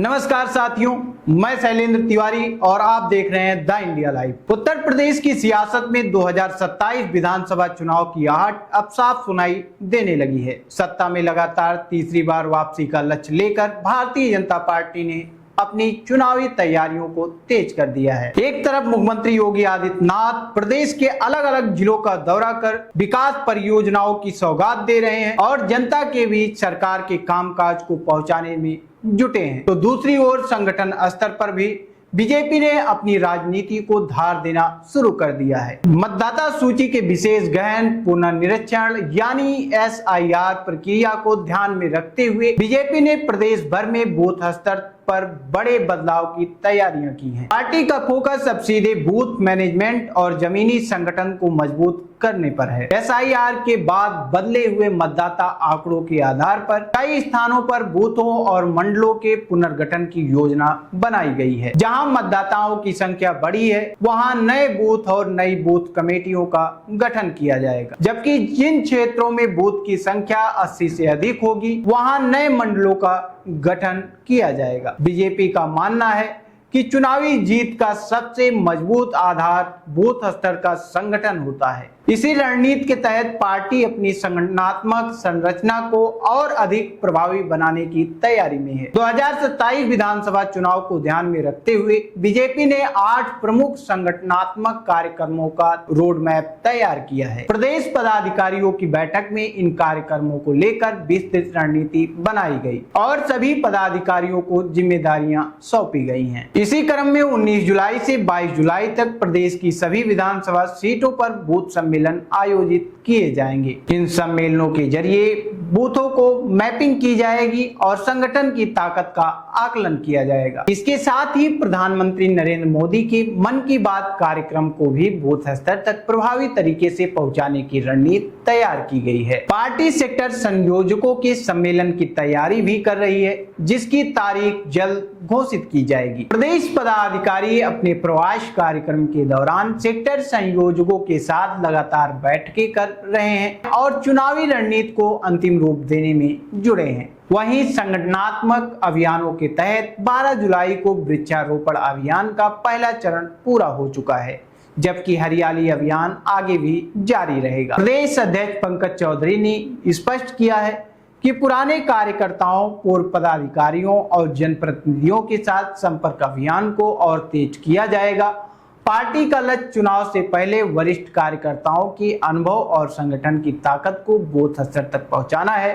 नमस्कार साथियों, मैं शैलेंद्र तिवारी और आप देख रहे हैं the India live. Uttar Pradesh की सियासत में 2027 विधानसभा चुनाव की आहट अब साफ सुनाई देने लगी है। सत्ता में लगातार तीसरी बार वापसी का लक्ष्य लेकर भारतीय जनता पार्टी ने अपनी चुनावी तैयारियों को तेज कर दिया है। एक तरफ मुख्यमंत्री योगी आदित्यनाथ प्रदेश के अलग अलग जिलों का दौरा कर विकास परियोजनाओं की सौगात दे रहे हैं और जनता के बीच सरकार के कामकाज को पहुंचाने में जुटे हैं, तो दूसरी ओर संगठन स्तर पर भी बीजेपी ने अपनी राजनीति को धार देना शुरू कर दिया है। मतदाता सूची के विशेष गहन पुनर्निरीक्षण यानी SIR प्रक्रिया को ध्यान में रखते हुए बीजेपी ने प्रदेश भर में बूथ स्तर पर बड़े बदलाव की तैयारियां की हैं। पार्टी का फोकस अब सीधे बूथ मैनेजमेंट और जमीनी संगठन को मजबूत करने पर है। SIR के बाद बदले हुए मतदाता आंकड़ों के आधार पर कई स्थानों पर बूथों और मंडलों के पुनर्गठन की योजना बनाई गई है। जहां मतदाताओं की संख्या बढ़ी है, वहां नए बूथ और नई बूथ कमेटियों का गठन किया जाएगा, जबकि जिन क्षेत्रों में बूथ की संख्या 80 से अधिक होगी, वहां नए मंडलों का गठन किया जाएगा। बीजेपी का मानना है कि चुनावी जीत का सबसे मजबूत आधार बूथ स्तर का संगठन होता है। इसी रणनीति के तहत पार्टी अपनी संगठनात्मक संरचना को और अधिक प्रभावी बनाने की तैयारी में है। 2027 विधानसभा चुनाव को ध्यान में रखते हुए बीजेपी ने 8 प्रमुख संगठनात्मक कार्यक्रमों का रोड मैप तैयार किया है। प्रदेश पदाधिकारियों की बैठक में इन कार्यक्रमों को लेकर विस्तृत रणनीति बनाई गई और सभी पदाधिकारियों को जिम्मेदारियां सौंपी गई हैं। इसी क्रम में 19 जुलाई से 22 जुलाई तक प्रदेश की सभी विधानसभा सीटों पर बूथ सम्मेलन आयोजित किए जाएंगे। इन सम्मेलनों के जरिए बूथों को मैपिंग की जाएगी और संगठन की ताकत का आकलन किया जाएगा। इसके साथ ही प्रधानमंत्री नरेंद्र मोदी के मन की बात कार्यक्रम को भी बूथ स्तर तक प्रभावी तरीके से पहुंचाने की रणनीति तैयार की गई है। पार्टी सेक्टर संयोजकों के सम्मेलन की तैयारी भी कर रही है, जिसकी तारीख जल्द घोषित की जाएगी। प्रदेश पदाधिकारी अपने प्रवास कार्यक्रम के दौरान सेक्टर संयोजकों के साथ लगातार बैठकें कर रहे हैं और चुनावी रणनीति को अंतिम रूप देने में जुड़े हैं। वहीं संगठनात्मक अभियानों के तहत 12 जुलाई को वृक्षारोपण अभियान का पहला चरण पूरा हो चुका है, जबकि हरियाली अभियान आगे भी जारी रहेगा। प्रदेश अध्यक्ष पंकज चौधरी ने स्पष्ट किया है कि पुराने कार्यकर्ताओं, पूर्व पदाधिकारियों और जनप्रतिनिधियों के साथ संपर्क अभियान को और तेज किया जाएगा। पार्टी का लक्ष्य चुनाव से पहले वरिष्ठ कार्यकर्ताओं के अनुभव और संगठन की ताकत को बूथ स्तर तक पहुंचाना है।